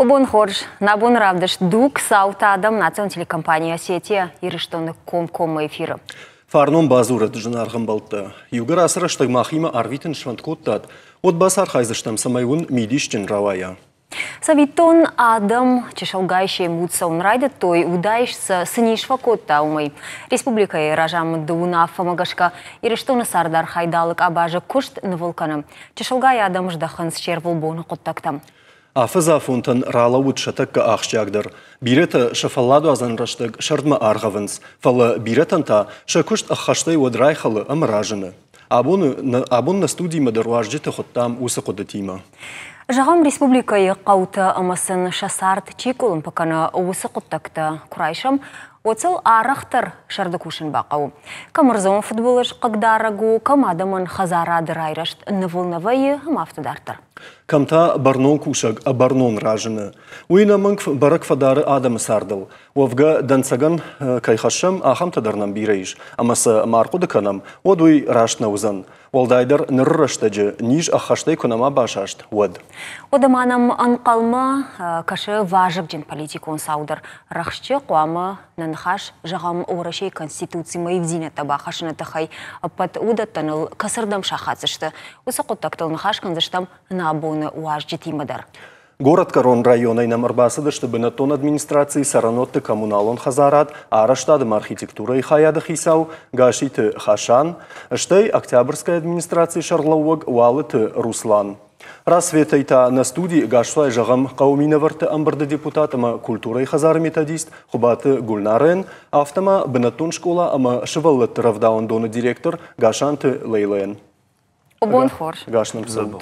Обон хорж, набон равдыш дук саута адам национ телекомпания сети ирыштоны ком эфиры. Фарнон базура джинарган балта. Югар асраштаг махима арвитен шванткоттат. От басар хайзыштам самайвун мидишчен равая. Савитон адам чешалгайший мутса унрайда той удаишься сынишва котта умай. Республика ражам дуна фамагашка ирыштоны сардар хайдалык абажа кушт наволканым. Чешалгай адам ждахан с черволбоны коттактам. Афыза фунтан рала утшатакка ахшчагдыр. Бирета шафалладу азанраштаг шардма аргавынс. Фала биретанта шакушт ахаштай одрайхалы амражыны. Абон на студии мадаруажджита хоттам усы кодатима. Жағам республикайы қауты амасын шасарт чекулын пакана усы коттакта курайшам. Оцел арахтар шарды кушын бақау. Камырзон футболыш қағдарагу камадамын хазарадыр айрашт навылнавайы мафтадартыр. Камта барнон кушаг, а барнон ражыны. Уйна мыңк барак фадары адамы сардыл. Овга дансаган кайхашам ахам тадарнам бирейш. Амасы марқуды канам, одуй рашна узан. Олдайдар нырраштаджы, ниж ахаштай kunama башашт. Од. Одаманам анқалма кашы важып жен политикон саудар. Рахшчы қуамы нанхаш жағам орашей конституции майвдине таба хашына тахай пат удаттаныл касырдам шахацышты. Усы қоттактыл нахаш канзыштам набоны уаж жетимадар. Город Корон района намарбасыды, чтобы на тон администрации саранотты коммуналон хазарат, а раштадым архитектура и хаяды хисау, гашиты хашан, штай Октябрьской администрации шарлауаг уалыты Руслан. Рассветайта на студии гашлай жағам қауминаварты амбарды депутатыма культура и хазары методист, хубаты Гульнарен, автома бынатон школа, ама шываллыты равдаун доны директор Гашанты Лейлен. Обон хорж. Гашным садбу.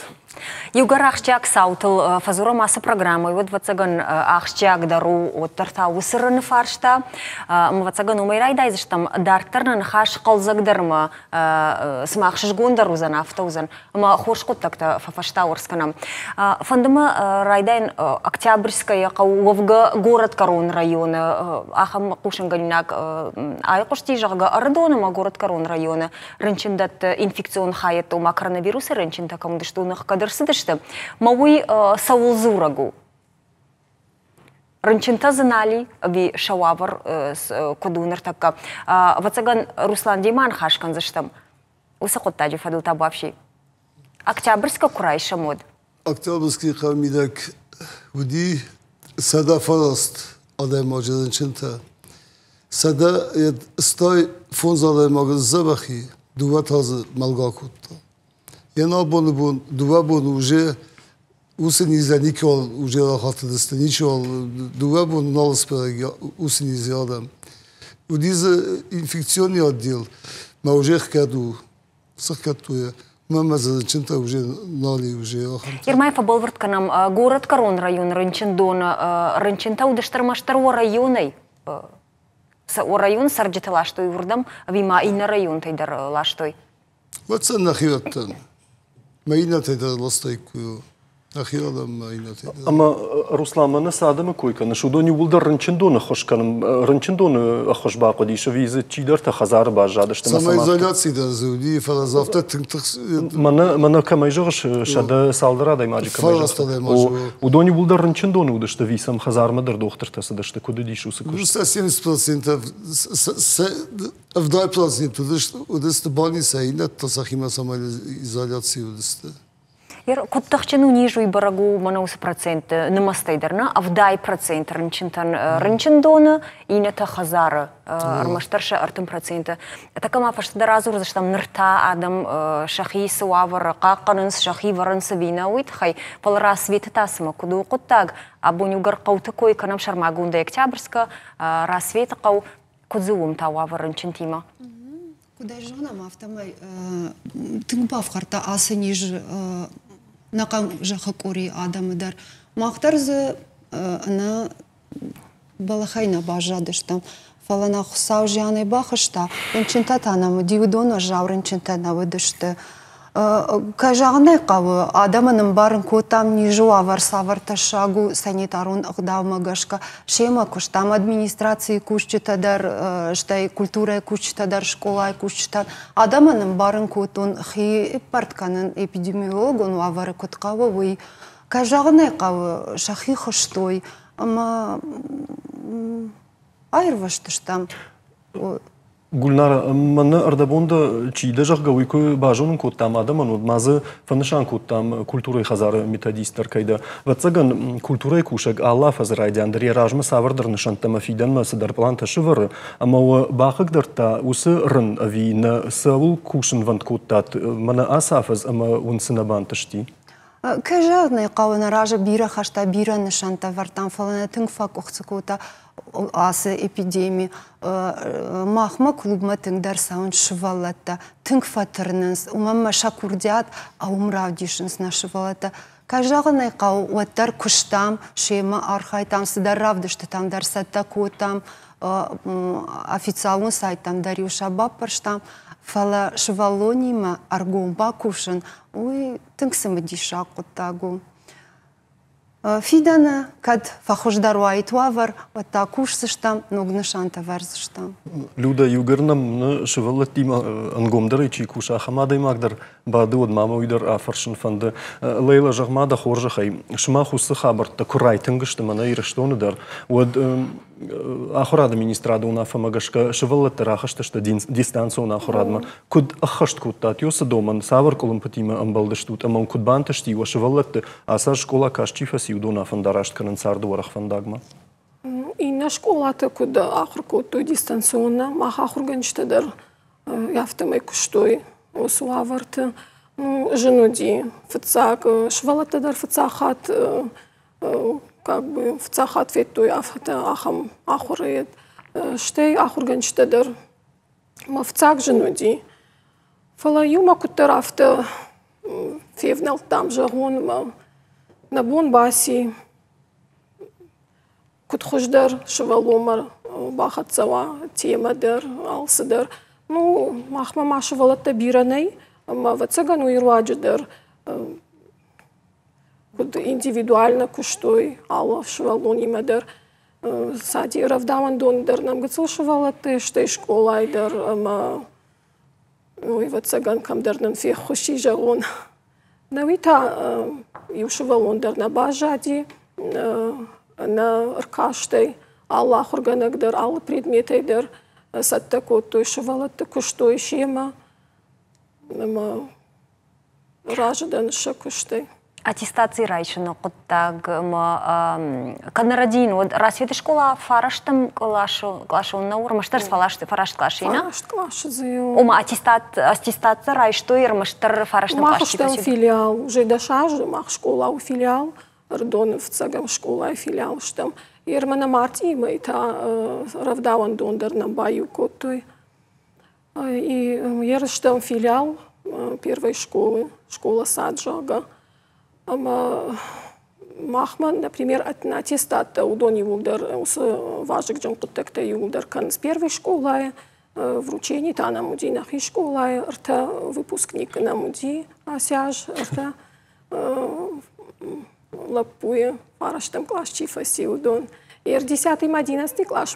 Югар ахчак саутыл фазура масса программы. Вот вацаган ахчак дару от тарта усырыны фаршта. Мы вацаган умайрайда изыштам дартарнан хаш қалзагдарма смахшыш гондару зан автоузан. Мы хоршкот такта фафашта орсканам. Фандыма райдайн Октябрьская қауывга город Корон района. Ахам кушанганинак айқушти жага ардоныма город Корон района. Рынчындат инфекцион хайету коронавирусы рынчында камдыштунах кадырсыдышты. Мауи саулзурагу. Рынчында знали ви шауавар кодунар такка. Вацаган Руслан Диман хашкан заштам. Уса коттаджи фадыл табавши. Октябрьска курайша мод. Октябрьский хамидак уди сада фараст адай маджаданчинта. Сада стой фонзадай магазабахи дуватазы малгакутта. Я набон бун дува бун уже усениза никол уже рахатыдысты ничол дува бун налспеги усениза адам. Удиза инфекционный отдел ма уже хкаду сахкатуя мама задачинта уже нали уже рахат. Ирмай фаболвард канам город Корон район Рынчындона Рынчынта удыштырмаштару районой. О район сарджита лаштой урдам вима и на район тайдар лаштой. Вот это нахиоттан. Майна тайдар ластайку. Нахиодам майна тайдар. Ама Руслан мана садамы койка. Нашудони улдар рынчындона хошканам рынчындона хошба кодиша визы чидар та хазар бажады что самоизоляции да зуди фаразавта тынтык. Мана камайжош шада салдара дай маджика. Фараста дай маджу. Удони улдар рынчындона удашта висам хазар мадар дохтырта садашта куда диш усы куш. 70% в 2% удашта больница и нет тасахима самоизоляции удашта. Ер коттахчыну нижуй барагу манаусы процент намастайдарна, а в дай процент рынчындона и нета хазара армаштарша артым процента. Такама фаштада разур заштам нырта адам шахи суавар қаққанынс шахи варансы вина уйтхай палра светытасыма куду коттаг абоню гарқау такой канам шармагунда Октябрьска рассвета қау кудзуум тауавар рынчынтима. Куда жонам автомай тыңпав қарта асы ниж нақам жақы кори адамыдар. Мақтарзы ана балахайна бажадыштам. Фалана хусау жаны бахышта. Рынчынта танамы диудона жау рынчынта навыдышты. Кажағындай қавы адамының барын котам нижу авар саварта шагу санитарун ықдавмагашка шема куштам администрации кушчитадар штай культура кушчитадар школа кушчитан адамының барын котун хи партканын эпидемиологун авары котқавы вы кажагны кау шахи хоштой, ама айрваштыштам. Гульнара, мана ардабонда чида жахгауи ку бажунун коттам адаману мазы фанышан коттам культурой хазары методистер кайда. Ватсаган культурой кушак Алла фазрайдян дыр яражмы савырдыр нышантама фидан масыдар планта шывыры. Ама бахыгдырта усы рын ави на саул кушын вант коттат. Мана асафаз ама унсына бантышти. Кажагны кау наража бира хашта бира нышанта вартан фалана тыңфа кохцыкута асы эпидемии. Махма клубма тыңдар саун шывалатта. Тыңфа тырнынс. Умамма шакурдят, а умравдишынс на шывалатта. Кажагны кау уаттар куштам, шема архайтам, сыдаравдышты там дарсатта котам, официалный сайтам дарюша баппарштам. Фала швалонима аргумба кушен, ой, тыңсымы диша куттагу. Фидана, кад фахождару айтуавар, ватта кушсыштам, ногнышанта варзыштам. Люда югырнам шывалаттима ангомдар ичи куша хамадай магдар бады од мама уйдар афаршын фанды. Лейла жахмада хоржахай, шма хусы хабарта курай тыңгышты мана ирыштоныдар. Од ахурада министрада унафамагашка шываллаттар ахаштышта дистанцияна ахурадма. Куд ахашт куттат, йосы доман савар колумпатима амбалдыштут, аман куд бантышти ва шываллатты аса школа кашчифаси удона фандарашт канансарду варах фандагма. И на школата куда ахуркуту дистанционно, мах ахурганчтадар яфтамай куштой осуаварты, женуди, фцак, швалатадар фцахат, как бы фцахат вету яфта ахам ахурает, штей ахурганчтадар, мафцак женуди, фалаюма кутарафта февнал там жагон на бонбаси. Кутхождар шваломар бахатсава темадар алсыдар. Ну, махма машвалатта биранай, ама вацагану ирваджадар куд индивидуально куштой алла швалонимадар. Сади равдаван дондар нам гацал швалатты, штай школайдар, ама ой вацаган камдарнан фех хоши жагон. Навита ю швалондар на бажади, на ркаштай, Аллах органагдар, алла предметайдар, саттакоттой швалатты куштой шема, нама ражадан шакуштай. Аттестации райшыны құттаг, канарадин, развиты школа фараштым клашуынна урмаштыр фарашт клашина? Фарашт клашызы. Ома аттестация райшты ирмаштыр фараштым клашчипасиды? Махыштым филиал, уже дашажы, мах школа у филиал. Рдонов цагам школа и филиал штам. Ермана Мартима и та равдаван дондар на баю котой. И ерштам филиал первой школы, школа Саджага. Махман, например, аттестат удон юлдар, важик джан куттекта юлдар кан с первой школы, вручение та на муди нахи школы, рта выпускник на муди, асяж, рта лапуя, фараштам класс чифа си удон. Ер 10-11 класс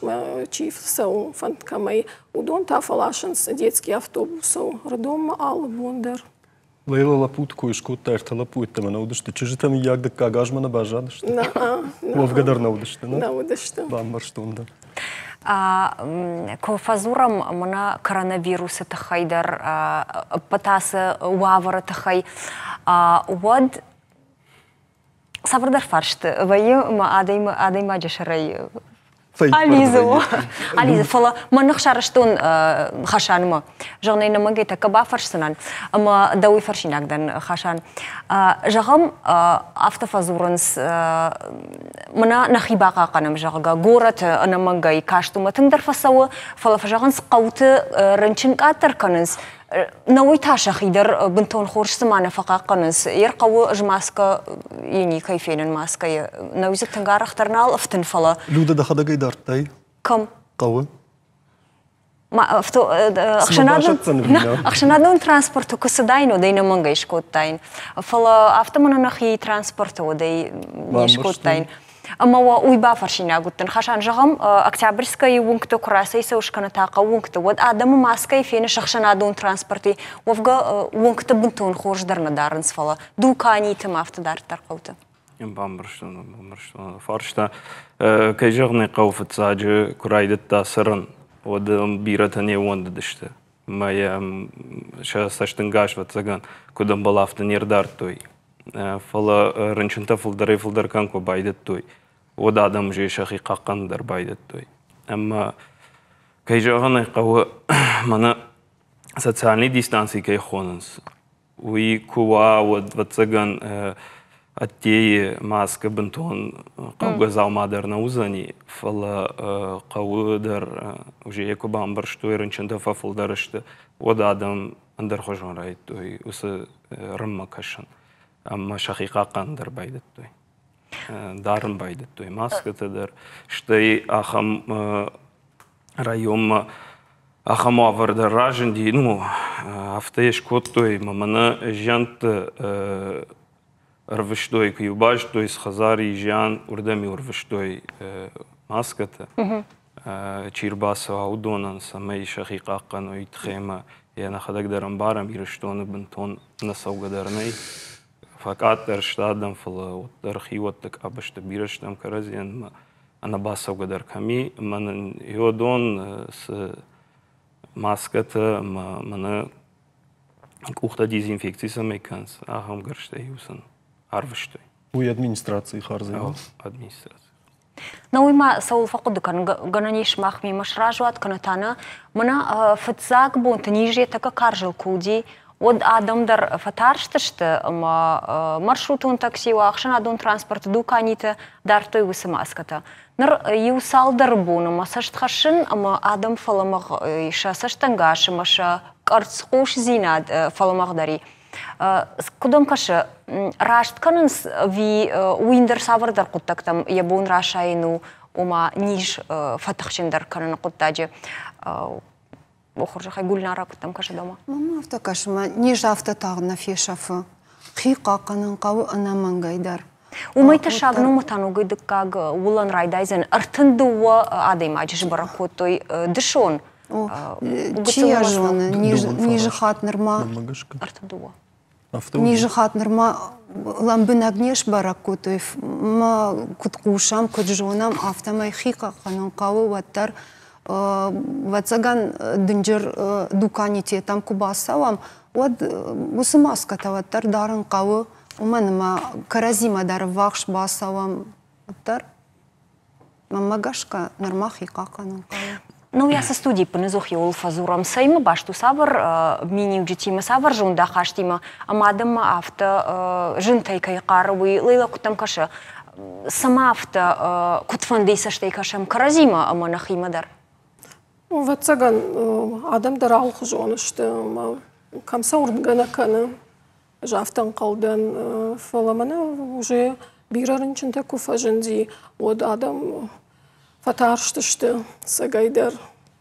чиф сау фанткамай удон та фалашенс детский автобус родом ал бондар. Лейла лапут коишко терта лапует на удышты. Чижи там як да кагажма на бажадышты. Ловгадар на удышты. На удышты. Бамбарштунда. Кофазурам мына коронавирусы тахайдар патасы уавары тахай. Уад Саврдар фаршты, вайы адайма жашарай Ализа, фала манық шарыштон хашаныма. Жағнайна маңгайта каба фаршсынан, ама дауи фаршинагдан хашан. Жағам автофазурынс мына нахибаға қаным жағыға. Горат ана маңгай каштума тыңдар фасауы, фала фажағын сқауты рынчын қатыр қаныз. Науи ташахидар бинтон хоршсы мана фақаққаныз. Ер қауы жмаска ени кайфенен маска. Науизі тыңгарақтарнал ұфтын фала. Люда да хадагай дартай? Кым? Қауы? Ақшанадын транспорту кысыдайну дейна маңға ішкоттайын. Фала автомананахи транспорту дей нешкоттайын. Ама уйба фаршина гуттан хашан жағам Октябрьская уңкты құрасайса ұшқаны тақа уңкты. Вот адамы маскай фені шақшанадын транспорты. Овға уңкты бұнтуын қорждарына дарынс фала. Дулкани тым автодарттар қауты. Бамбарштон. Фаршта кайжагны қауфыт саджы курайдытта сырын. Одым биратане онды дышты. Мая шасташтын гаш ватсаган кудам балафтын ердар той. Фала рынчынта фылдар канко байдыт той. Ода адам же шахи қаққандар байдыт той. Амма кайжагны қауы мана социальный дистанции кай хонынс. Уи куа ватсаган аттей маска бентон қауға залмадар на узани, фала қауыдар уже еку бамбар что еріншінді фафылдар ішті, ода адам андар хожон райд той, усы рымма кашын, амма шақиқа қандар байдыт той, дарын байдыт той, маска тадыр, штай ахам районма ахам авардар ражын дей, ну, автоеш код той, мамана жанты Рвыштой кюбаш, то есть Хазари, Жан, Урдами Урвыштой маската, Чирбаса, Аудонан, Самей, Шахикакан, Уитхема, я находок дарамбарам, Ирштоны, Бентон, Насаугадарней, Факатер, Штадам, Фала, Архивот, так Абашта, Бирештам, Каразиан, Анабасаугадар Ками, Ман Йодон с маската, Мана Кухта дезинфекции самейканс, Ахам Гарштаюсан. Арвыштой. Уй администрации харзы. Администрация. Но уйма саул факуды кан гананиш махми машражуат канатана мана фатзак бунт ниже така каржил куди от адамдар фатарштышты маршрутун такси уахшан адун транспорт дуканиты дартой высымаската. Нар юсалдар буну масаштхашын ама адам фаламаг иша саштангаши маша карцхуш зинад фаламагдари. Кудом кашы раштканынс ви уиндер савардар куттактам ябун рашайну ума ниш фатахчиндар канын куттаджи охуржахай гульнара куттам кашы дома. Мама автокашыма ниш автотағына фешафы қиқа қанын қауы анамангайдар. Умайта шагну мутану гыдыккаг улан райдайзен артындуа адаймаджиш баракутой дышон. Чия жоны ниже хат нырма Артындуа. ниже хат нырма ламбын агнеш баракутоев ма куткушам куджонам автомай хика қанын қауы ваттар ватсаган дынжыр дуканите там кубасавам вот усымаска таваттар дарын қауы уманыма каразима дар вахш басавам ваттар мамагашка нырма хика қанын қауы. Ну, я со студии понизох я улфазурам сайма, башту савар, мини уджитима савар, жунда хаштима, амадама авто, жинтай кай каруи, лейла кутам каша, сама авто, кутфандейса штай кашам каразима, аманахима дар. Ватсаган адам дар алху жоны шты, камса урдгана кана, жафтан қалдан фаламана, уже бирарынчынта куфа жинди, од адам фатарштышты сагайдар.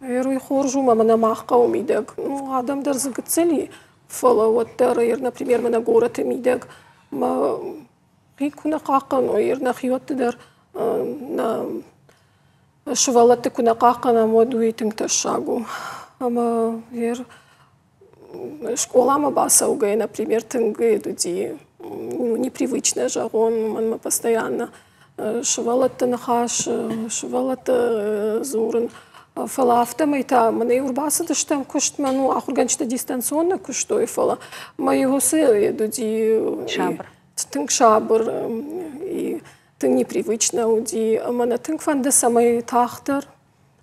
Еруй хоржу мана махка умидег. Адамдар загцели фала ваттар, например, мана город мидег. Ма куна какан, на хиоттар на швалатты куна какана модуитинг ташагу. Ама школама басаугай, например, тынгы дуди непривычно жагон, ман постоянно швалатты нахаш, швалатты зурын. Фала автомайта, мана юрбасы дыштам кушт ману, ахурганчта дистанционно куштой фала. Ма его сы дуди Шабр. Тынг шабр и тынг непривычно уди. Мана тынг фанда самай тахтар,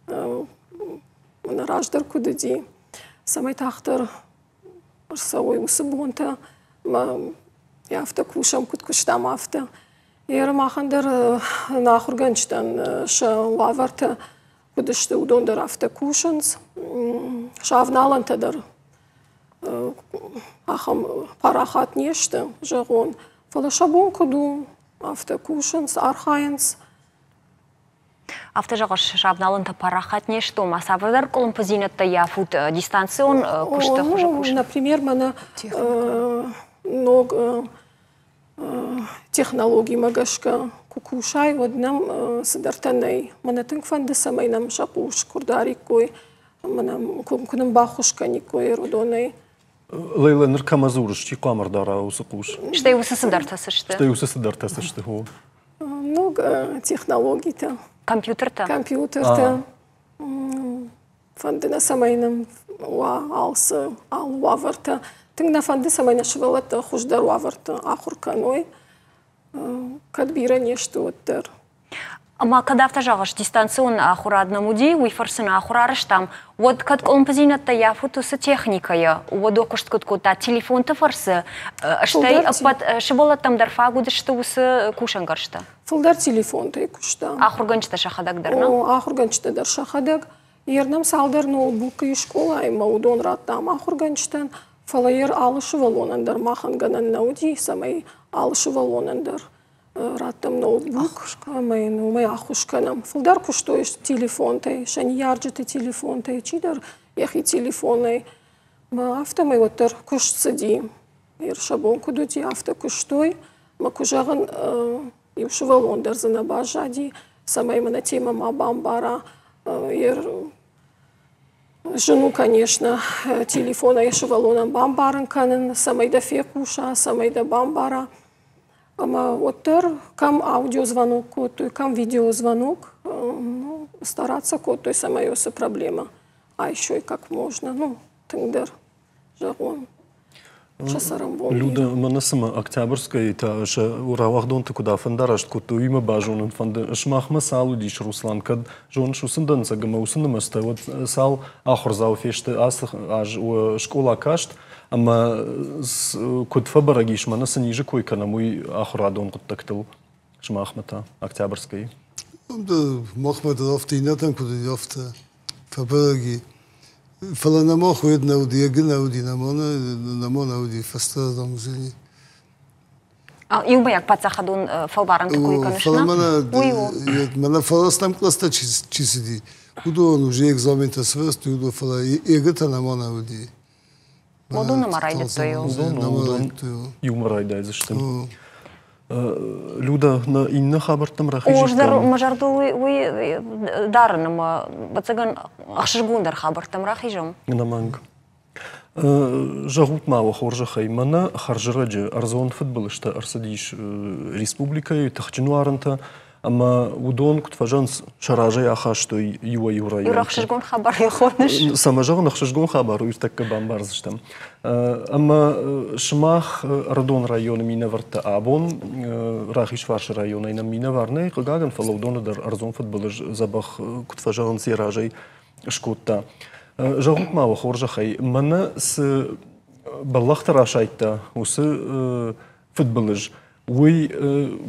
мана раждар кудуди. Самай тахтар савой усыбонта, ма яфта кушам куд куштам афта. Махандар на ахурганчтан ша лаварта кудышты удондар афта кушанс. Шавналантадар ахам парахат нешты жагон. Фала шабон куду афта кушанс архаянс. Автожагаш шабналанта парахат нешто, масавадар колумпозинатта яфут дистанцион кушта хуже куш. Например, мана ног технологии магашка кукушай вот нам садартаней. Мана тынг фанда самай нам шапуш курдарик кой, мана кунам бахушка никой родоней. Лейла ныркамазурыш, чи камардара усыкуш. Что его сосудартасы что? Что усы сыдартасы что хо? Много технологий-то. Компьютер-то? Компьютер-то. Фандына самайным алсы, ал ваварта. Тыңна фанды самайна шывалатта хуждар ваварта ахурканой. Кадбира нешто оттар. Ама когда автожагаш дистанционно ахурадна муди, уйфарсына ахурарыш там. Вот как он позинатта я фотосы техникая. Вот окушт куткута телефон-то фарсы. Штай под шывалаттам дарфагуды что усы кушангаршта. Фылдар телефон-то и кушта. Ахурганчта шахадак дарна? Ахурганчта дар шахадак. Ернам салдар ноутбук и школа, и маудон раттам ахурганчтан. Фалайер алышы валонандар маханганан науди, самай алышы валонандар. Раттам ноутбук, май ахушканам. Фылдар куштой телефон-тай, шани ярджеты телефон-тай, чидар яхи телефон-тай. Автомай оттар кушцади. Ер шабон кудути авто куштой. Ма кужаган юши валондар занабажади. Самай мана тема ма бамбара. Ер жену, конечно, телефона яши валонан бамбарын канын. Самай да фекуша, самай да бамбара. Ама оттар кам аудиозвонок котой, кам видеозвонок, стараться котой самайоса проблема. А еще и как можно, тыңдар, жагон. Шасарам бомби. Люда, манасыма Октябрьская, та ша уравахдон ты куда фандарашт, кото има бажонын фанда. Шмахма салу диш Руслан, кад жон шусындан сагама усынымаста, вот сал ахурзау фешты аж школа кашт, ама код фабарагиш манаса ниже койкана мой ахурадон куттактыл Шмахмата Октябрьской. Да, Махмата автинатан куда яфта фабараги. Фалана маху една уди, егна уди намона уди фастада музени. Юба як пацахадун фалбаран такой конечно. Мана фаластам класта чисиди. Кудо он уже экзамен-то свест, юдо фала егата намона уди. Моду намарайда тою. Юмарайда заштым. Люда на инна хабартам рахижи. Ождар мажарду уй дарным бацаган ахшигундар хабартам рахижам. Наманг. Жагут мава хоржа хаймана харжыраджы арзон футболышта арсадиш республика тахчину арынта. Ама удон кутфажанс шаражай аха что юа юра. Юрахшигун хабар юхоныш. Самажаган ахшигун хабар уйртакка бамбарзыштам. Ама шмах радон района мина варта абон рахиш фарш района ина мина варне кагаган фаловдона дар арзон футболыш забах кутфажаган сиражай шкотта. Жагут мава хоржа хай мана с баллахтар ашайтта усы футболыш. Уй,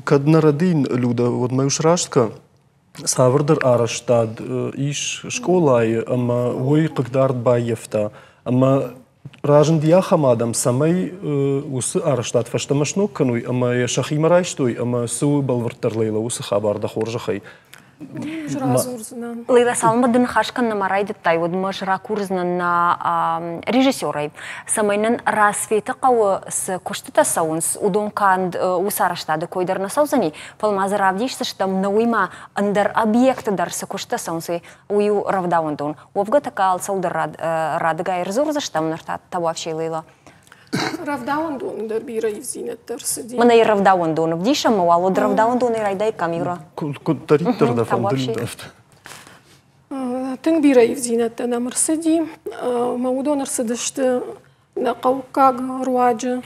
kad нарадин люда, вот мою шраштка, саврдар араштад, иш школай, ама уй кагдард байефта, ама ражен диахамадам самай усы араштад фаштамашнук кануй, ама я шахимарай штой, ама су балвартар лейла усы хабарда хоржахай. Лейла салмадын хашкан намарайды тай, вот мыш ракурзна на режиссерой. Самайнын расветы қауы с коштыта сауынс, удон канд усараштады койдарна саузани, палмазы равдишсы штам на уйма андар объекты дар с коштыта саунсы уйу равдаундон. Овга така алсаудар радыга ирзурза штам нарта тававшей Лейла. Равдаундон дар бира евзинеттер сиди. Мана и равдаундон вдиша мавало равдаундон и райдай камюра. Кутариттер да фандын дафт. Тың бира евзинеттер намыр сиди. Маудоныр сидишты на қауқаг руаджы.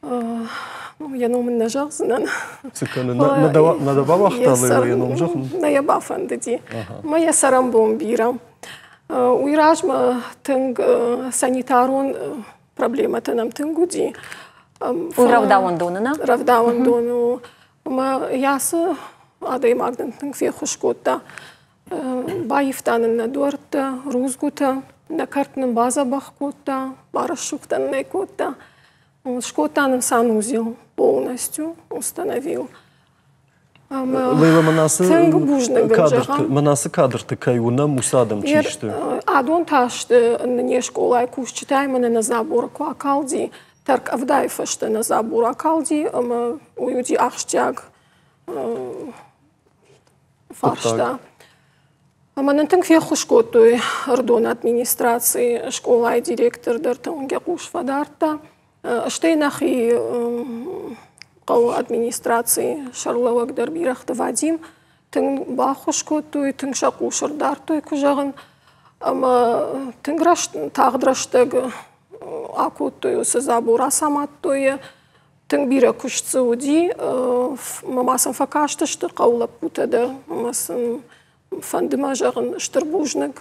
Я номын нажағзынан. Циканы надава вақта Лейла я ном жақын? На яба фандыди. Мая сарам бом бира. Уйражма тың санитарон проблема-то нам тынгуди. Равдаундонына? Равдаундону. Ясы адай магдан тынг фехушкота. Байифтанын на дуарта, рузгута, на картным база бахкота, барашуктан найкота. Шкотанын санузел полностью установил. Лейла манасы кадрты кайуна мусадам чишты. Адон ташты не школа куш читаймана на забор акалди, тарк авдайфашты на забор акалди, уюди ахштяг фаршта. Манантың фехуш көтөй ырдон администрации школай директордар таңге қушфадарта. Штейнахи қау администрации шарлауагдар бирахты Вадим. Тың бахуш көтөй, тың шақушырдартой күжағын. Ама тыңграш тағдыраштығы акөтөй осы забура саматтойы. Тың бира күшті өди, мамасын факаштышты қаулап бұтады. Мамасын фандыма жағын штырбужныг,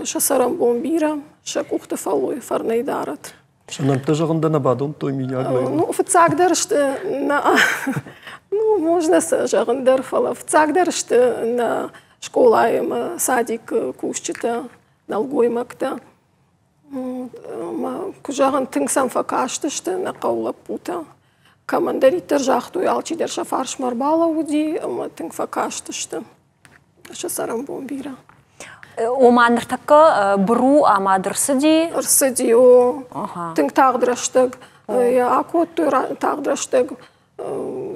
шасарам бомбира, шакухты фалой фарнайдарат. Шанамта жағында набадон той мияглай. Ну, фцагдырышты на... Ну, можно жағындар фала. Фцагдырышты на школайым садик кушчыта, налгоймакта. Күжағын тыңсам факаштышты на қаулап бұта. Командариттер жақтуй алчидер шафарш марбала уди, тың факаштышты. Шасарам бомбира. Омандыртақы бұру амадырсыди? Ырсыди, о. Тың тағдыраштыг. Акоттой тағдыраштыг.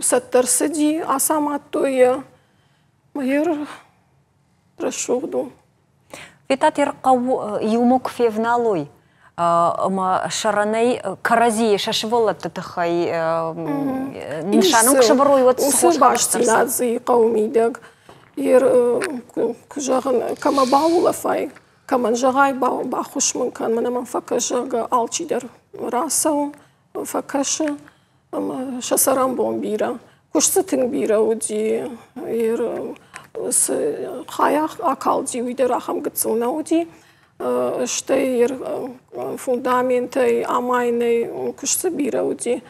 Саттарсыди, асаматтойы. Майыр рашуғду. Витат ерқау юмок февналой. Ама шаранай карази шашволат тытықай нишанук шабыруй вот сухош баштинадзи қаумидыг. Ер күжағын кама баулафай, каман жағай бахушмын кан, манаман факажага алчидер расау, факашы, шасарам бомбира. Кушсы тың бира уди, ер қаяқ акалди уйдер ахам гыцылна уди, штай ер фундаментай, амайнай, кушсы бира уди.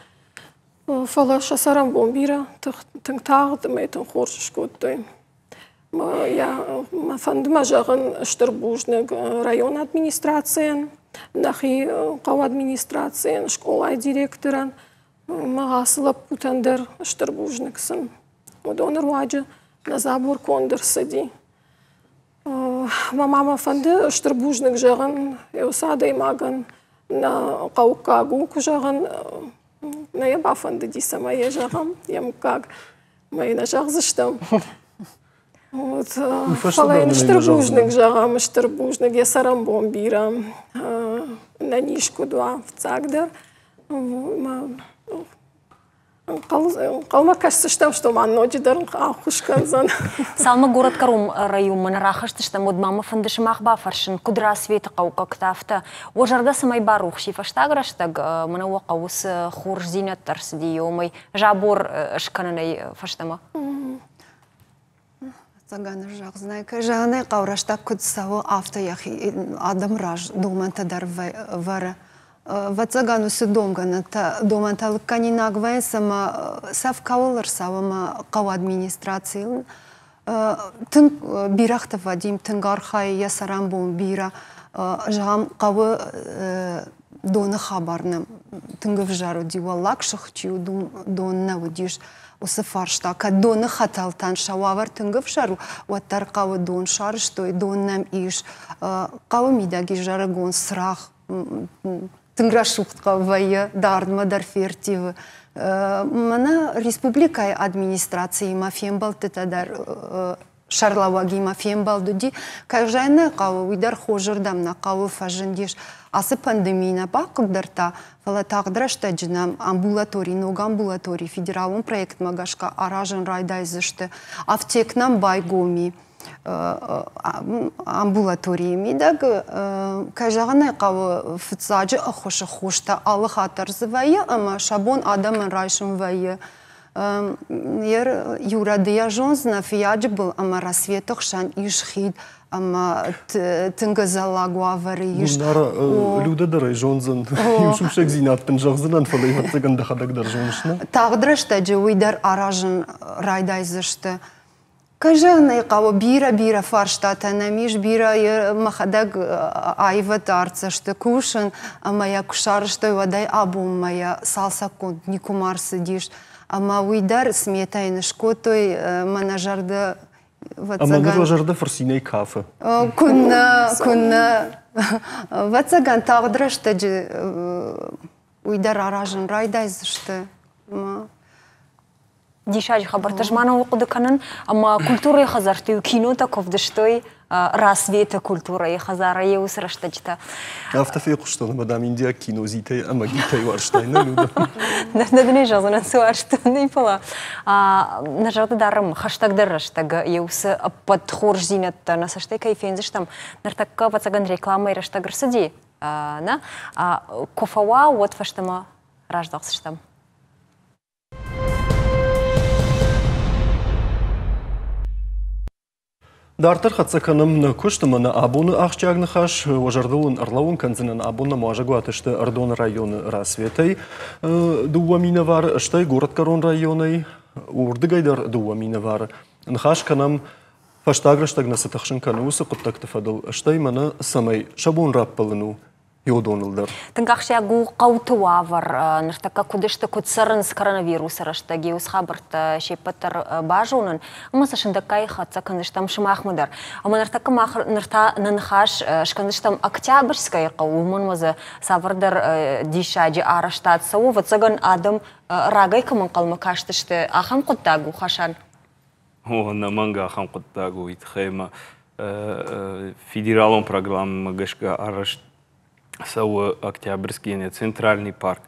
Фала шасарам бомбира, тың тағдым айтын хоршыш көттой. Я фандыма жағын Штырбужныг район администрациян, нахи қау администрациян, школай директоран, мағасылап путандыр Штырбужныксын. Одоныр ваджы на забор кондыр сыди. Мама фанды Штырбужныг жағын, еусадай мағын на қауқағу жағын, на еба фанды диса мая жағым, емкаг, майна жағзыштым. Фалайн Штырбужныг жағам, Штырбужныг, я сарам бомбира, на нишку два в цагдыр. Қалма кашсыштам, что ман ночидарын қақушканзан. Салма город Карум район манарахыштыштам, от мама фандышымақ бафаршын, кудра светі қауқа ктафта. О жарда самай барух шифаштаграштаг, мана уақауыз хурж зинаттарсы дейомай, жабор шкананай фаштама. Заганы жақ знайка. Жағынай қаурашта күдсауы авто яхи адам раж домантадар вара. Вацаганусы домгана доманталық канинагвайн сама сав кауылыр савыма қау администрации. Тың бирахта вадим, тың архай ясарам бом бира. Жағам қауы доны хабарны. Тыңгыв жару диваллак шықчу донна удиш. Осы фаршта, ка доны хаталтан шауавар тыңгыв жару, уаттар қауы дон шар, штой доннам иш, қауы мидаги жары гон срақ, тыңгра шуқтқа вайы, дардма дарфертивы. Мана республикай администрации мафием балтытадар шарлаваги мафием балдуди, кай жайна қауы уйдар хожырдам на қауы фажындиш. Асы пандемийна бақылдарта, фала тағдырашта жинам амбулаторий, ног амбулаторий, федералун проект магашка аражын райдайзышты, аптекнам байгоми амбулаториями даг, кажағанай қавы фыцаджы ахошы хошта алық атарзы вайы, ама шабон адамын райшын вайы. Ер юрадыя жонзна фияджы был, ама рассветок шан ишхид, ама тыңғы залагуа вары еш. Люда дарай жонзын, юмшумшек зинаттын жағзынан фалай ватсаганда хадагдар жонышна. Тағдырышта жы уйдар аражын райдайзышты. Кажанай қауы бира фаршта танамиш, бира махадаг айват арцашты кушын, ама я кушарышты вадай абум мая салса код никумарсы диш. Ама уйдар сметайны шкотой манажарды Ама нұрла жарды фарсинай кафе. Күнна. Ватсаган тағдырышты жы уйдар аражын райдайзышты. дишаji хабартажмана оқыдықанын, ама культуры хазарты, кино таковдыштой, расвета культуры хазара еусырыштачта. Автофеку, что на мадам Индия кино зитай, ама гитай варштайна люда. Надо жазынан суаршты, не пола. Нажалды дарым, хаштагдарыштаг еусы подхор зинатта, насаштай кайфензіштам, нартакка вацаган реклама ирыштагырсыди, кофауа вот фаштама раждақсыштам. Дартар хатсаканым көштіміні абуны ақчағны қаш, ожардылын ырлауын канзінін абуны мажагу атышты Ардон районы расветай. Дуамина var, штай город Карон районы, урдыгайдар дуамина var. Нхаш канам фаштаграштаг насытақшын кануысы құттақты фадыл. Штай мана самай шабун раппалыну. Йодонылдар. Тыңғақшиягу қаутыва var, ныртаққа күдішті күтсырын с коронавирус арашта геус хабырт шеппаттар бажуынын. Амаса шындақай қатса кандыштам шымақмыдар. Ама ныртаққа нырта нынхаш шкандыштам октябрьскай қауымын мазы савырдар дишаджи араштатса у ватсаган адам рагай камын қалмы каштышты ахам құттагу хашан? Наманга ахам құттагу итхайма федералон программа гашка арашт Сау Октябрьский центральный парк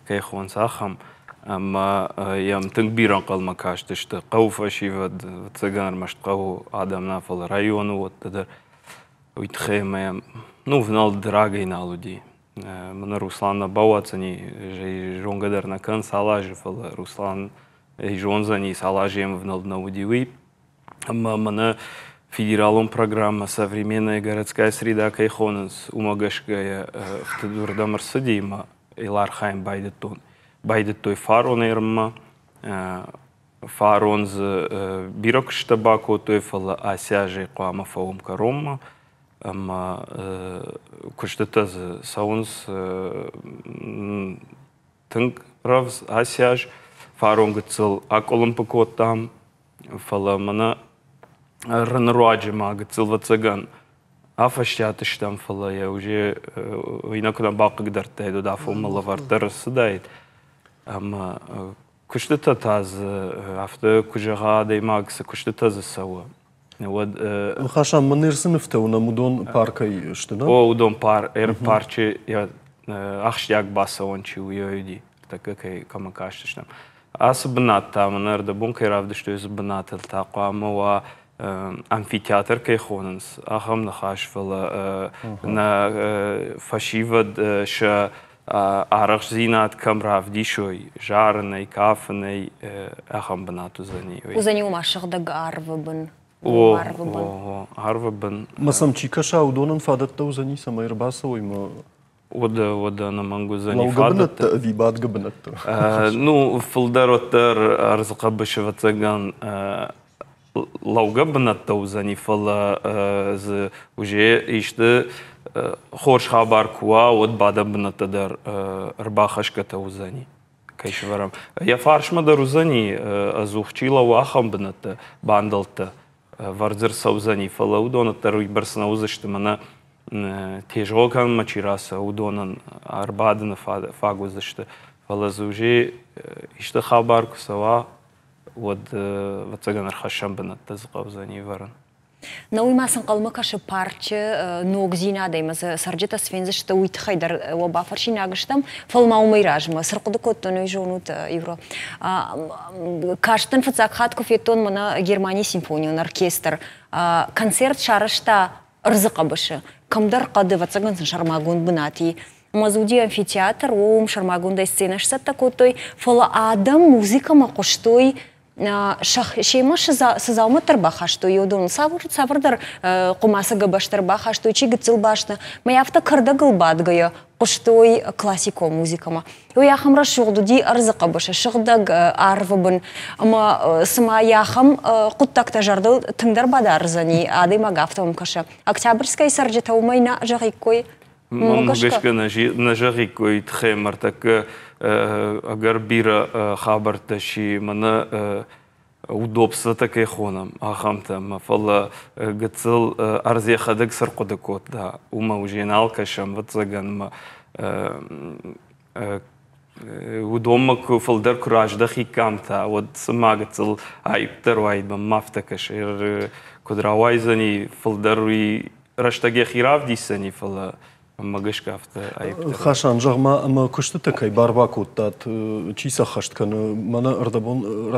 кайхон сахам, ама ям тынгбиран қалма кашты, что қауфаши вад цыган машт қау адам нафал району вот тадыр уйтхайма ну внал драгай на луди. Мана Руслана бауацани жонгадар на кан салажи фал Руслан жонзани салажи ям внал на луди. Ама мана федералом программа «Современная городская среда Кайхоненс» умагашгая в Тедурдамар Садима Илархайм байдеттой фарон эрма фаронз бирок штабаку той фала асяжи қуама фаум каромма ама куштатаз саунс тынг равз асяж фарон гыцыл аколым пакотам фала мана Ранруаджи мага цилвацаган. Афащатыш там фала я уже инакуда бака гдартайду да фомала вартар сдает. Ама куштата таз афта кужага дай магса куштата за сава. Вот Хашам манерсын фтауна мудон паркай что да? О удон парче я ахшяк баса он чи уйди. Так как камакаштыш там. Асбнат там нерда бункай равды что избнат тaqama амфитеатр Кайхоненс. Ахам нахаш фала на фашивад ша арах зинат камрав дишой жареный кафеный ахам банату зани. Узани умашыгдаг арвыбын. Арвыбын. Масам чикаша удонан фадатта узани самай рбаса ойма. Ода на мангу зани фадат. Вибат габанатта. Ну филдароттар арзқабышевацаган Лауга банатта узани фала уже иште хорш хабар куа от бада банатта дар рбахашката узани. Кайшварам. Я фаршма дар узани азухчила уахам банатта бандалта варзер саузани фала удонатта руй барсна узашты мана тежокан мачираса удонан арбадана фагу зашты фала уже иште хабар кусава вот вацаган архашам банатта зqavzani varan. Науи масын қалмы кашы парчы ног зинадой мазы сарджета свензі шты уйтхайдар оба фаршин агыштам фалма умайражмы сырқуды коттон ой жонут евро. Каштын фацак хатку фетон мына Германия симфонион оркестр концерт шарышта ырзықа бышы. Камдар қады вацаган сын шармагун бынати. Мазуди амфитеатр оум шармагундай сцена шсатта коттой фала адам музыка мақоштой шема сызалма тырбахашты йодун савырдар кумасы габаштыр бахашты чигицил башны маявта кырда гылбадгая куштой классико музыкама яхам рашугдуди арзыка баша шыгдаг арвыбын ама сыма яхам куттакта жарды тыңдар бадарзани адый магафтам каша Октябрьская сарджета умайна жагиккой Мангашка на жагиккой тхемар так агар бира хабарташи мана удобствата Кайхонам ахамта фала гацил арзия хадак сарқудакот да ума уже налкашам ватсаган ودومك فلدر كراج دخي كامتا ود سماغتل عيبتر وايد بمافتكش كدراوايزني فلدروي رشتاقي خيراف دي سني فلا ماغش كافت عيبتر خاشان جغما اما كشتتكاي بارباكوت تات چيسا خشت كان مانا اردبون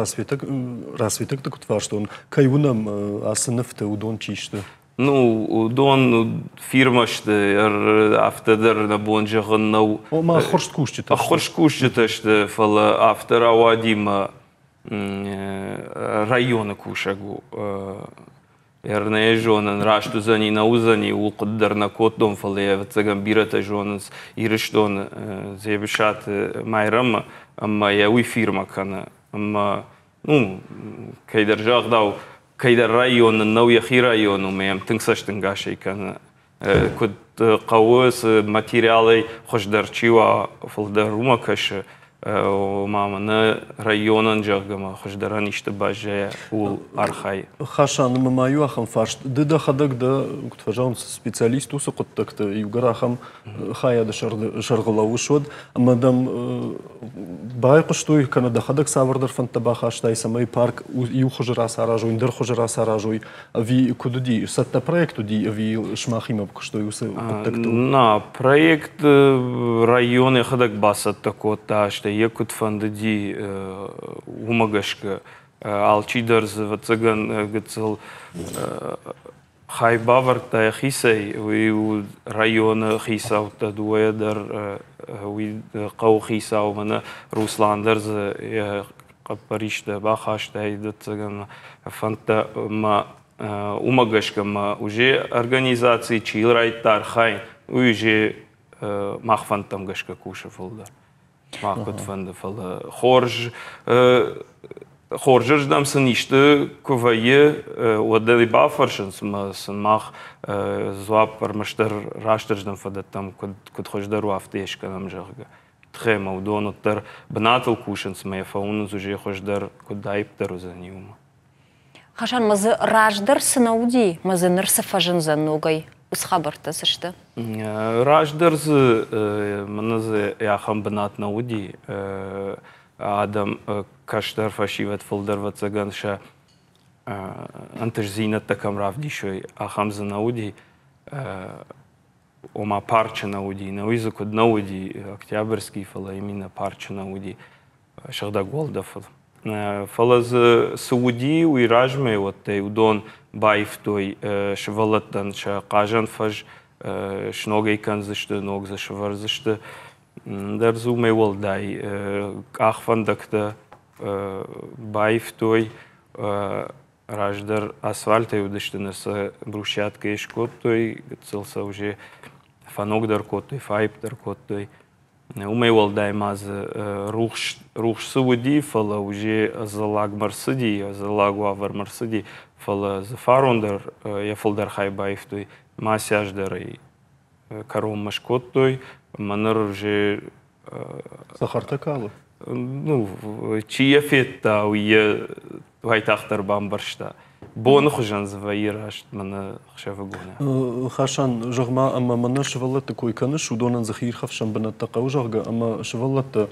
راسويتك تكت فاشتون كايونم اسنفت ودون چيشت ودون فيرمشت افتدر نبون جغنو ما خرشت كوشت خرشت كوشت فلا افتر اواديم رайоны кушагу ерне жонен рашту зани наузани улқдер на котдом фале цеган бирата жонес ириштон зебшат майрам amma яуи фирма кана amma кайдер жагдау кайдер район нау яхи району мем тыңсаштын гашей кана куд қауыс материалы хождарчива фалдарума кашы маманы районын жағыма хождаран ишті бажая ул архай. Хашан мамаю ахам фашт. Дыда хадак да кутфажаун специалист усы куттакты югара ахам хаяда шаргылау шод. Мадам бай куштуй канада хадак савардар фантаба хаштай самай парк ю хожара саражуй, дыр хожара саражуй. Ви кудуди сатта проекту ди ви шмахима куштуй усы куттакту. На проект районы хадак басат такота что Якут фандadi умагашка алчидерз вацаган гцел хайбавар та хисей ви район хисау та дуэдер ви қау хисау мана русландерз қапаришта бахашта идцаган фанта ма умагашка ма уже организации чилрайтар хай уже махфантам гашка куша фолда Махкот фанда фала хорж дам саниште ковае одели бафаршенс мах звап пармаштер раштерждам фада там код хождару афтешка нам жага тхема удонотер бнатл кушенс ме фаунус уже хождар код дайптер за ниума Хашан мазы раждар сынауди мазы нырсы фажын за ногай Усхабарта сышты. Раждерз маназы яхам бнат науди адам каштар фашиват фолдер вацаганша антержинат такам равдишой ахам за науди ома парча науди науизу код науди октябрьский фала именно парча науди шахда голда фал фалаз сауди уиражме вот те удон Байф той швалаттан ша кажан фаж шногай канзышты ног за шварзышты дарзу мевол дай ахфандакта байф той раждар асфальта юдышты наса брусчатка ишкот той целса уже фаногдар кот той файптар кот той умевол дай маз рух сауди фала уже залаг марсиди залагу авар марсиди фала зафарундер я фолдер хайбайф той масяждер и каром машкот той манер уже Сахартакалы. Чия фетта уя вайтахтар бамбаршта бон хужан зваираш мана хшавагуна Хашан жагма ама мана швалат такой каныш удонан захир хавшан бана такау жага ама швалат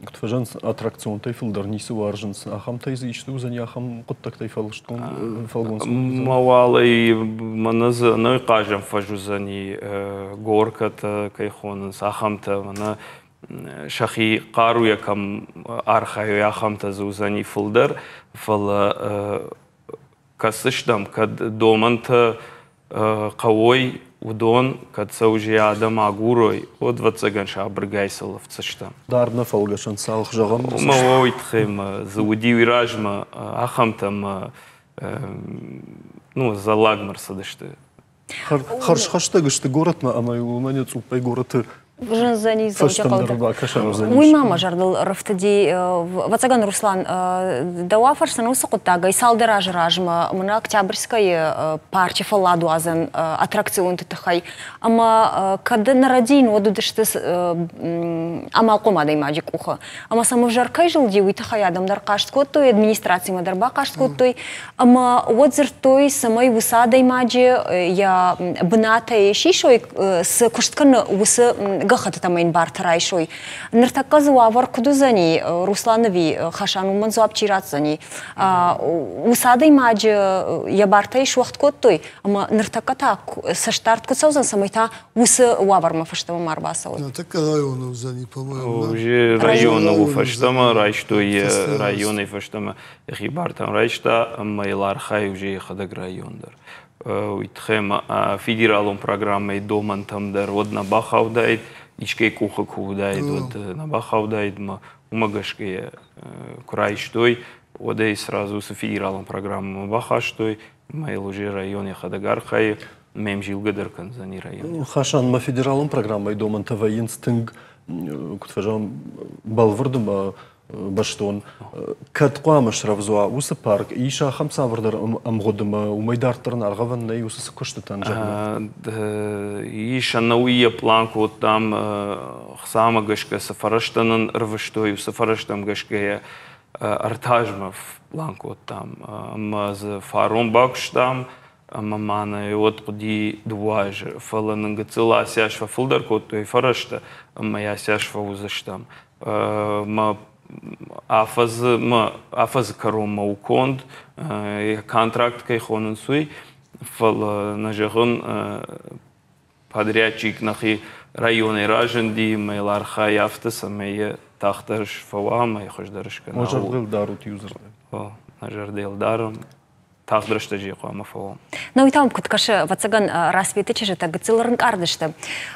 Кутфажан аттракцион тайфилдар нисы варжынс ахам тайзы ишту за ахам куттак тайфалыштон фалгонс мавалай маназы ной кажам фажузани горката кайхонс ахамта мана шахи қару якам архаю ахамта зузани филдар фала касыштам кад доманта қавой удон кад саужи адам агурой от вацаган шабргайсалов цаштам дарна фалгашан салх жагам мавой тхем зауди виражма ахамтам залагмар садышты харшхашта гышты город ма ама у меня цупай город Жынзани Уй мама жардыл рыфтыди Вацаган Руслан Дауафарсан усықұттағы Исалдыра жыражма Мұна Октябрьскай парча фалладу азан аттракцион тытықай Ама кады нарадейн оду дышты амал қомады имаджик уха Ама самы жаркай жылди уйтықай адамдар қашт коттой администрация мадарба қашт коттой Ама одзыртой самай высада имаджи я быната ешишой с куштқаны усы гахат тамайн бартарайшой. Ныртакка зуавар кудузани, Русланови, Хашану манзуаб чиратзани. Усадой мадж я бартайш вахт коттой, ама ныртакка так, со штарт куцаузан самайта усы уавар мафаштама марбасау. Так районов зани, по-моему. Уже районов фаштама, райштой районы фаштама, хибартам райшта, майлархай уже хадаг райондар. Уитхем федералом программой доман там дар вот на бахавдайт, ичкей куха кувдайт, вот на бахавдайт, умагашке крайштой, одей сразу с федералом программой бахаштой, майл уже районе хадагархай, мем жилгадеркан за не район. Хашан ма федералом программой доман таваинстинг, кутфажам балвардам баштон катқамаш равзуа усы парк иша хамса вардар амгодма умайдартырн аргаван най усы куштатан жагна иша науия планку там хсама гашка сафараштанын рвыштой сафараштам гашка артажма планку там маз фарон бакштам мамана от куди дваж фалан гцела сяшва фулдар кот фарашта моя сяшва узаштам ма афаз карома уконд контракт кайхонен суй фал нажагон подрядчик нахи районы раженди майларха яфта самая тахташ фавама и хождарышка может был дарут юзер нажардел даром тахдрашта жиқама фавам Ну и там куткаше вацаган распитыче же так цилрын кардышты.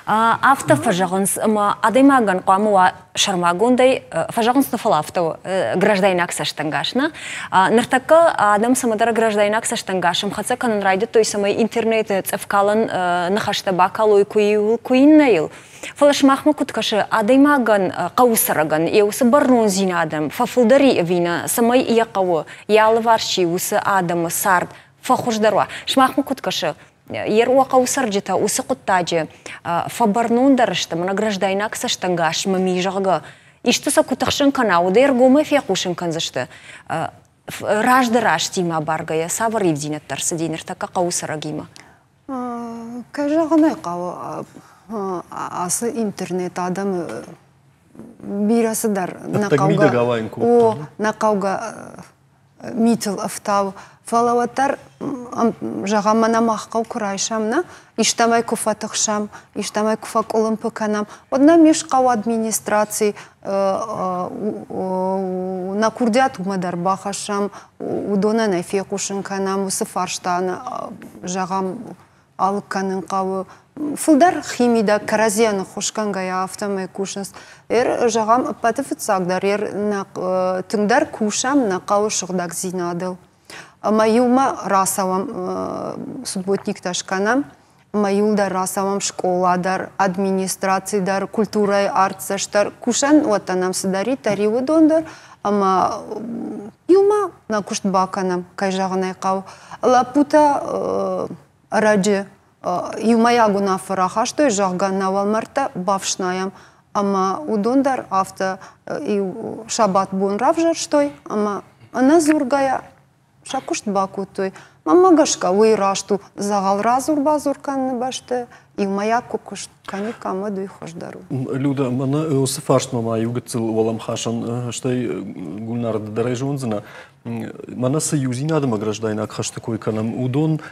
Авто фажагонс адаймаган қамуа шармагундай фажагонс нафал авто гражданин аксаштангашна. Нартака адам самадар гражданин аксаштангашым хатса канан райды той самай интернет цевкалан нахашта бакалу и куиннаил. Фалашмахма куткаше адаймаган қаусараган и усы барнун зинадам фафулдари вина самай яқавы ялварши усы адам сард фахуждаруа. Шмахма куткаше ер уақаусар жета усы құттаджи фабарнун дарышты мына гражданак саштангаш мамижага. Иштуса кутахшын канау дер гоме фекушын канзашты. Раш тима баргая савар евдинаттар садинер така қаусарагима. Кажағанай қау асы интернет адам бирасыдар нақауға митл автау фалаваттар жағамана маққау құрайшамна иштамай куфатықшам иштамай куфак олымпыканам одна мешқау администрации на курдят умадар бақашам удона найфеқушын канам усы фарштаны жағам алыққанын қауы Фулдар химида каразияны хошкангая автомай кушнас. Жағам патыфыцагдар, тыңдар кушам на қауы шықдак зинадыл. Майылма расавам субботник ташканам, майылда расавам школадар, администрациядар, культурай артсаштар. Кушан отанам сыдари таривы дондар, ама юма на кушт баканам, кай жағанай қау. Лапута раджи. И моя гуна фарахаштой жаган навалмарта бавшнаям, ама удондар авто и шабат бун равжарштой, ама она зургая шакушт бакутой, мама гашка уйрашту загал разур базуркан баште, и моя кукушт каникама дуй хождару. Люда, мана усыфашт мама югацил валам хашан, штай гульнар дарайжонзина, мана союзи надо гражданина хаш такой канам удон.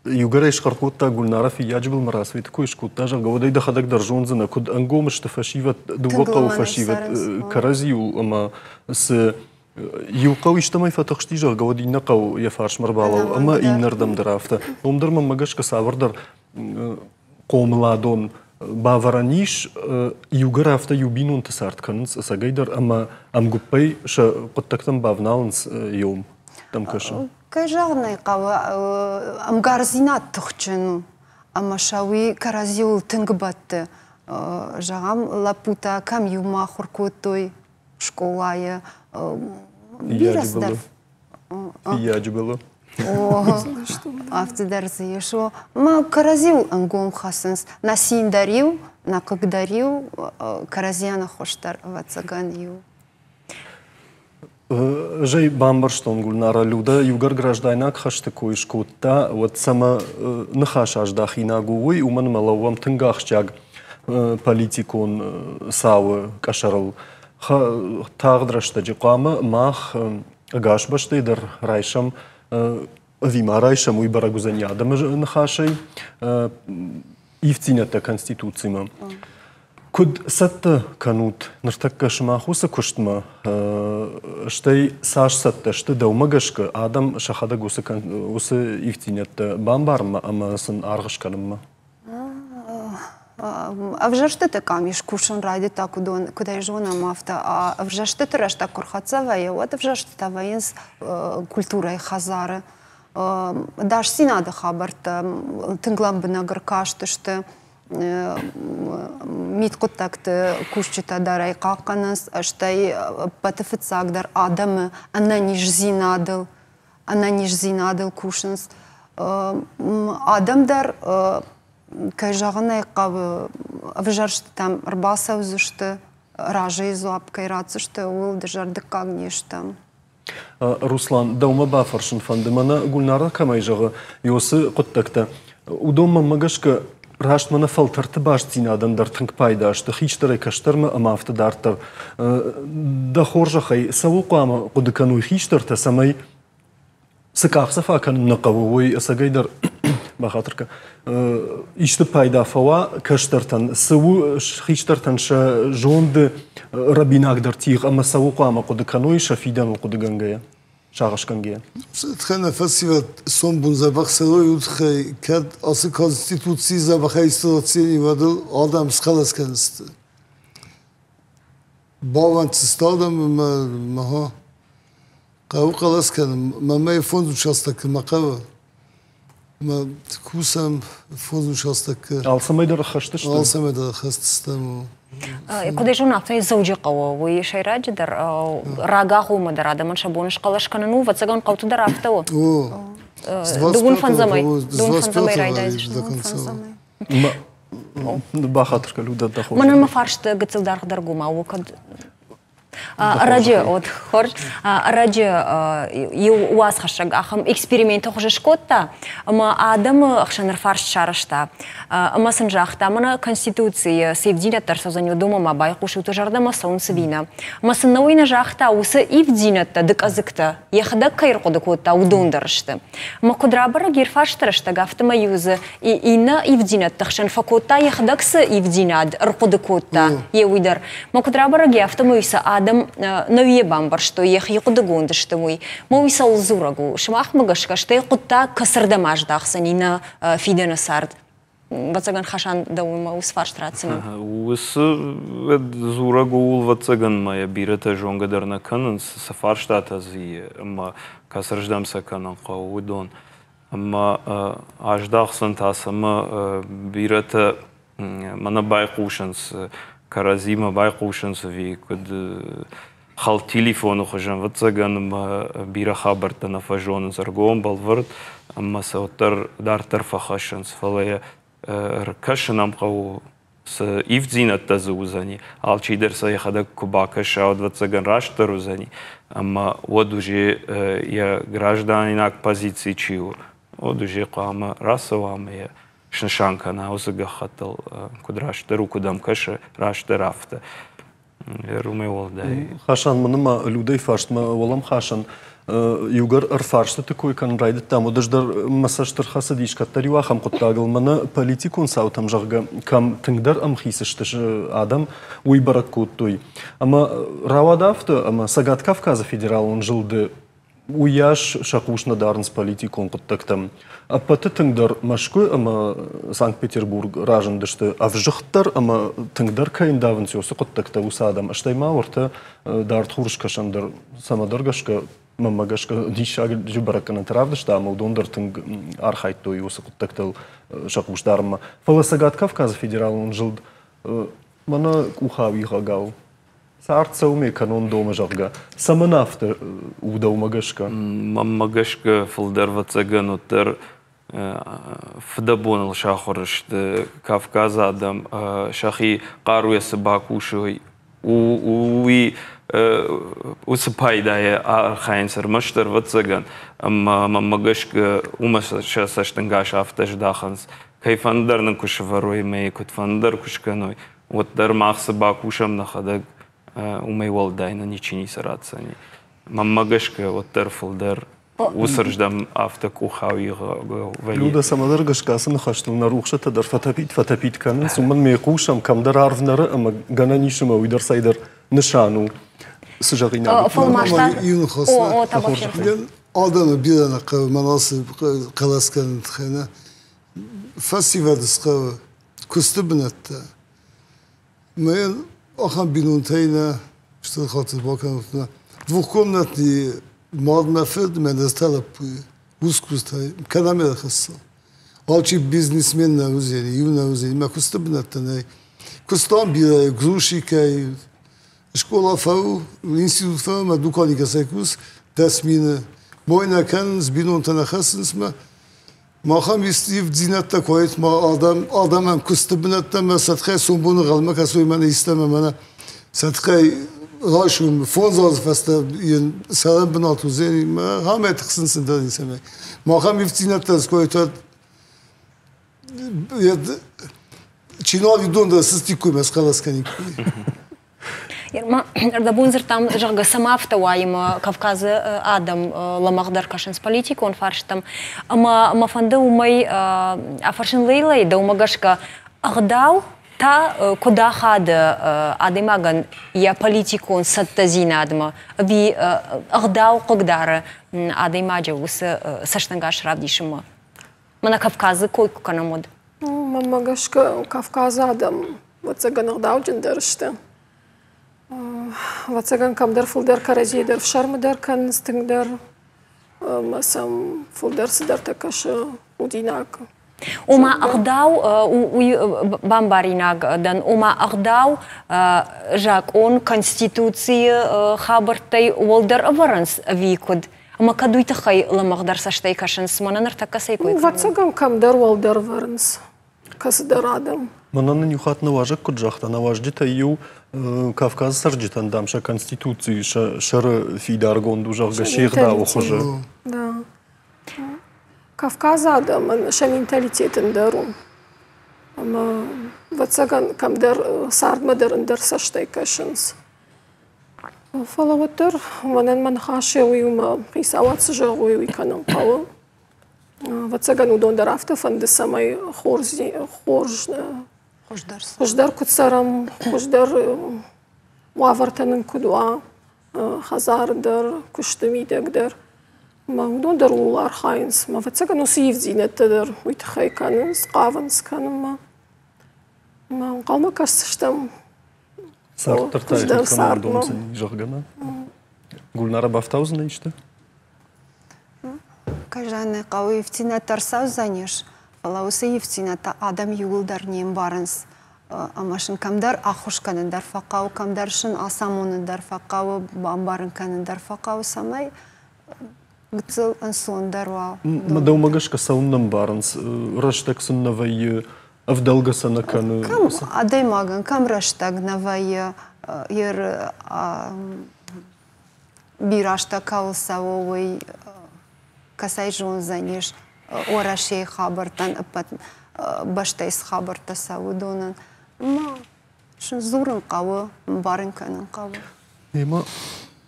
Югара ишқарқутта гульнара фи яджбил марасви такой шкутта жагавадай да хадак даржонзана куд ангомыш та фашиват дугоқау фашиват каразиу ама с юқау иштамай фатақшти жагавадай нақау яфарш марбалау ама иннардам дарафта омдарма магашка савардар қомладон бавараниш югара афта юбинун тасартканс сагайдар ама амгуппай ша қуттактам бавналанс йом там каша Кажағанай қауы амгарзинат тұқчыну, амашауи каразиул түнгі батты. Жағам лапута кам юма хуркутой школайы бирасдар. Фияджи было. Автодар заешо. Ма каразил ангом хасынс. На син дарил, на как дарил, каразияна хоштар вацаган ю. Жей бамбарштон гульнара люда югар гражданак хаш такой шкутта вот сама нахаш аж дахина гуй уман малавам тынгахчаг политикон сауы кашарыл. Тағдырашты жиқамы мах гаш баштыдыр райшам вима райшам уйбара гузанядамы нахашай ивтинята конституцияма. Куд сатты канут ныртакка шымахусы күштіма штай саш сатты шты даумагашка адам шахада гусы ивтинятты бамбарма ама сын арғышканымма. А вже ж ти каміш кушан раді та куди жона мафта, а вже ж ти тереш та корхацаває, от вже ж та воєнс культура хазари. Даш сінада хабарта, тинглам би нагркашти, що міткотакти кушчита дарай каканас, що й патифицагдar адамы, ана ніж зінадыл кушанс. Адамдар кай жағына еққабы авжаршты там рбаса үзішті, ражы изуап кайрацышты, ол дыжарды кагнешті. Руслан, даума бафаршын фанды, мана гульнарда камай жағы, йосы құттакта. Удома магашка рашт мана фалтарты баш зинадамдар тыңк пайдашты, хичтары каштармы амафты дартар. Да хоржахай, саву қуама құдыкану хичтарта самай сыкақса факан нақавы, сагайдар бахатырка. İşte payda fava kaştartan savu hiçtartan şa jonde rabinagdar tih ama savu qama qudkanoi şafidan qudgangaya şağışkangaya. Txana fasivat son bun zabaq saroy utxay kad ası konstitutsiy zabaq istotsiyni vadıl adam skalas kanıstı. Bavantsistadam maha qav qalas kanım mamay fond uçastak maqava. Ma kusam fond uçastak. Alsamayda raxashtıshdı. Alsamayda raxastıstamo. Куди ж вона той зауджиқаво, ви ще раджидар рагаху мадарада, man шабоныш қалашканыну, вацаган қаутыдар автаво. Дугун фанзамай райдайзыш. Бахатырка люда даху. Манан мафаршты гыцылдарғдар гума, уқад раджи от хорж раджи ю уаз хашаг ахам эксперимент хожеш котта ама адам ахшанар фарш шарышта ама сынжахта мана конституция севдинаттар созаню дома мабай кушуты жардама сон свина масынауина жахта усы ивдинатта дыказыкта яхда кайр коды котта удондарышты ама кудрабара гирфаштырышта гафтыма юзы ина ивдинатта хшан факотта яхдаксы ивдинад ркоды котта еуидар ма кудрабара гафтыма юса адам новие бамбар, что ех якуды гонды, что мой мовисал зурагу, шмах магашка, что якутта касардамаш дахсан ина фидена сард. Вацаган хашан даума усфарштрацина. Ус зурагу ул вацаган моя бирата жонгадарна канан сафарштата зи, ама касарждамса канан қаудон, ама аждахсан тасама бирата мана байқушанс. Каразима байқушансови, код хал телефону хожан вацаган бира хабарта на фажон заргом балвард, amma саутар дартар фахашанс фалая ркашанам қау с ивдзинатта зузани, алчидер саяхада кубака шаud вацаган раштар узани, amma вот уже я гражданинак позиции чиу, вот уже қама расовама я шаншанка на узага хатал кудраштеру кудам каша раштер афта. Румеол дай. Хашан мыныма людей фарштма волам хашан югар арфаршта такой кан райдет там удаждар масаштар хасадиш каттари вахам куттагыл мана политикун саутам жага кам тыңдар ам хисыштыш адам уйбарак куттой. Ама равадафта ама Сагат Кавказа федерал он жылды уяш шакушна дарнс политикун куттактам. А паты тыңдар машкой ама Санкт-Петербург ражындышты авжыхтар ама тыңдар кайын давын сёсы куттакта усадам. Аштайма орта дарт хуршкашандар самадаргашка мамагашка дишаг жубаракана травдышта ама удондар тынг архайттой усы куттактал шакуштарма. Фала Сагат Кавказа федерал он жылд мана ухави гагау. Сарца уме канон дома жага. Саманафта удау магашка. Магашка фалдар вацаган отар фдабонал шахорышты Кавказа адам шахи қаруя сабакушой уи усыпайдая архайнсер мыштыр ватсаган мамагашка умасашаштангаш автаждаханс кайфандарның кушеваруй мей кутфандар кушканой вот дар махсы бакушам нахадаг умей волдайна ничини сарацани мамагашка вот тарфулдар усырждам автокухауига вали Люда самадар гашкасын хаштыл нарухша тадар фатапит канын суман мейқушам камдар арвнары ама гананишыма уйдар сайдар нышану сыжағина. Фолмашта. О, табақшы. Мен адамы бір ана қауы манасы қаласқан тхайна фасивадыс қауы күсті бінатта. Мен охан бинунтайна что хатır bakan двухкомнатный мадмафед мен сталап ускустай канамел хасса. Алчи бизнесмен на узели, юна узели, ма куста бнатана. Кустам бира грушика школа фау, институт фау, ма дуканика сайкус, дасмина. Бойна кан збинунтана хасынсма. Махам истив динатта коит ма адамам куста бнатта ма сатхай сумбуну галма касой мана истема мана сатхай Raşum, fonzaz fasta saran binat uzeni ma hamet kısınsın da insana. Maham iftinattas koytat ya Çinavi donda sıstiku meskalaskanık. Da bunzer tam жага самафта вайм Кавказы адам ламагдар кашынс политик он фарштам ама фанда умай афаршын лейлай да умагашка агдау та куда хады адымаган я политикон саттазина адма ви агдау кагдары адымаджа усы саштангаш равдишыма мана Кавказы койку канамод мамагашка Кавказы адам ватсаган агдау джендершты ватсаган камдар фулдар каразейдар шармыдар канстыңдар масам фулдар сыдар такашы удинак Ома агдау бамбаринаг дан ома агдау жак он конституции хабартай волдар аваранс викуд ама кадуйта хай ламагдар саштай кашанс мананар такасай кой ватсаган камдар волдар аваранс касдар адам Манана нюхат наважак куджахта наваждита ю Кавказ сарджитан дамша конституции шары фидаргон дужах гаширда ухоже. Да. Кавказ адам ша менталитетен дару. Ама ватсаган камдар сардмадарындар саштай кашанс. Фалаваттар манан манхаше уюма қисават сжагуй уйканан қауы. Ватсаган удондар автофанды самай Хождар кутсарам, хождар муавартанын кудуа, хазардар, куштымидагдар. Ма удондар улар хайнс, ма ватсаган усиев зинеттадыр, уйтахай канынс, қавынс каныма. Ма қалма кашсыштам. Сартыртай командомсын жағгана. Гулнара Бафтаузна ишті? Кажаны қауы ефтинаттар саузанеш. Лаусы ефтината адам югулдар нем барынс. Амашын камдар ахушканындар фақау, камдаршын асамонындар фақау, бамбарын канындар фақау самай гцыл ансондар вау. Мада умагашка сауннам барынс. Раштак суннавай авдалгаса на каны. Кам адай маган, кам раштак навай ер бирашта каусавой касай жон занеш. Орашей хабартан баштайс хабарта саудонан ма шын зурын қауы барын канын қауы Ема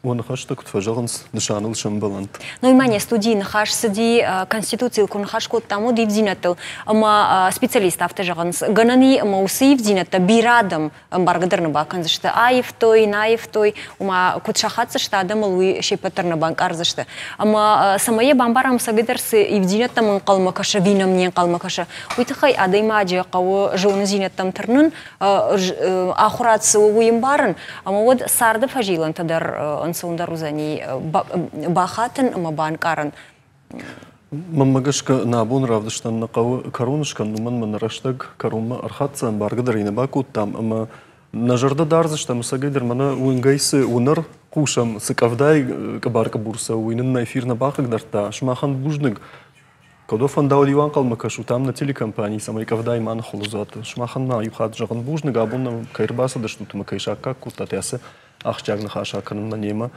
он хаштак тфажаганс нышаныл шамбалант. Ну и мане студийны хаш сиди конституции кун хаш кот таму дивдинатыл ама специалист автожаганс ганани маусы дивдината бирадам баргадарны бакан зашты аев той наев той ума кутшахатсы что адам луи шепатерна банк арзашты ама самае бамбарам сагидарсы ивдината мын калма каша винам нен калма каша уйтахай адаймаджи кавы жолны зинаттам тырнын ахуратсы уйым барын ама вот сарды фажилан тадар Сондар узани бахатын ама банкаран. Мамагашка набун равдаштан на коронушкан нуман манараштаг коронма архатсан баргадарина бакут там ама нажарда дарзашта мусагайдер мана уингайсы унар кушам сыкавдай кабарка бурса уинын на эфирна бахагдарта шмахан бужнык Кодо фондауливан калмакашу там на телекомпании самой ковдай ман холозат. Шмахан на юхат жаган бужны габунна кайрбаса да штуты макайшака кутатясы ахчагна хашакан на нема.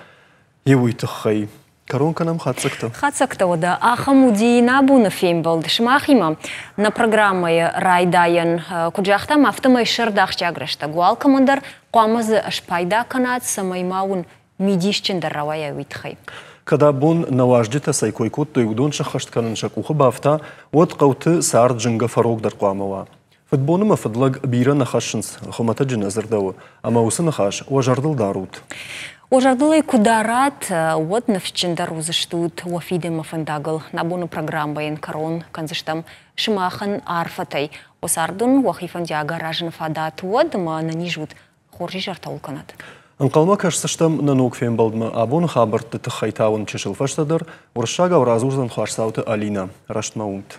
Евуйтахай. Коронка нам хацакта. Хацакта ода ахамуди набуна фембалд шмахима на программой райдайен куджахтам автомай шердахчаграшта гуал командар қамыз ашпайда канат самай маун мидишчендер равая витхай. Когда бун наваждита сайкойкот то юдон шахаштканын шакуха бафта вот қауты саар джинга фарог дар қуамава. Футбоны мафадлаг бира нахашынс хомата джиназардау, ама усы нахаш уажардыл дарут. Ожардылай кударат, вот навчендар узыштут, уафиде мафандагал, набуна программаен корон, канзыштам шимахан арфатай, осардун уахифандя гаражын фадат, вот ма нанижут хоржи жартаул канат. Анқалма кашсыштам на ног фембалдма, абун хабарты тахайтауын чешил фаштадар, уршага уразурзан хуашсауты Алина, раштмаунт.